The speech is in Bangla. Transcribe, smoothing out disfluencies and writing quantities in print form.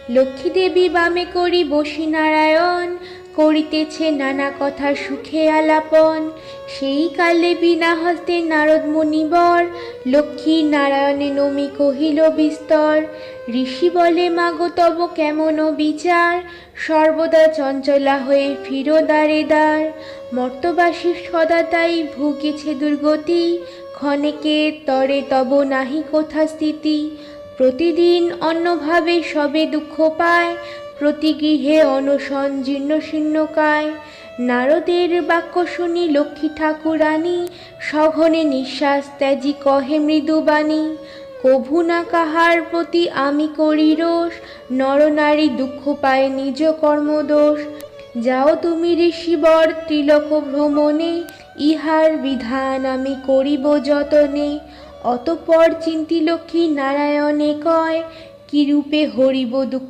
লক্ষ্মী দেবী বামে করি বসি নারায়ণ, করিতেছে নানা কথা সুখে আলাপন। সেই কালে বিনা হস্তে নারদ মুনিবর, লক্ষ্মী নারায়ণে নমি কহিল বিস্তর। ঋষি বলে মাগো তব কেমন বিচার, সর্বদা চঞ্চলা হয়ে ফিরো দ্বারে দ্বার। মর্তবাসী সদা তাই ভুগেছে দুর্গতি, ক্ষণেকে তরে তব নাহি কোথা স্থিতি। প্রতিদিন অন্নভাবে সবে দুঃখ পায়, প্রতি গৃহে অনশন জীর্ণ শীর্ণকায়। নারদের বাক্য শুনি লক্ষ্মী ঠাকুরানী, সঘনে নিঃশ্বাস ত্যাজি কহে মৃদুবাণী। কভু না কাহার প্রতি আমি করি রোষ, নরনারী দুঃখ পায় নিজ কর্মদোষ। যাও তুমি ঋষিবর ত্রিলোক ভ্রমণে, ইহার বিধান আমি করিব যতনে। অতঃপর চিন্তি লক্ষ্মী নারায়ণে কয়, কিরূপে হরিব দুঃখ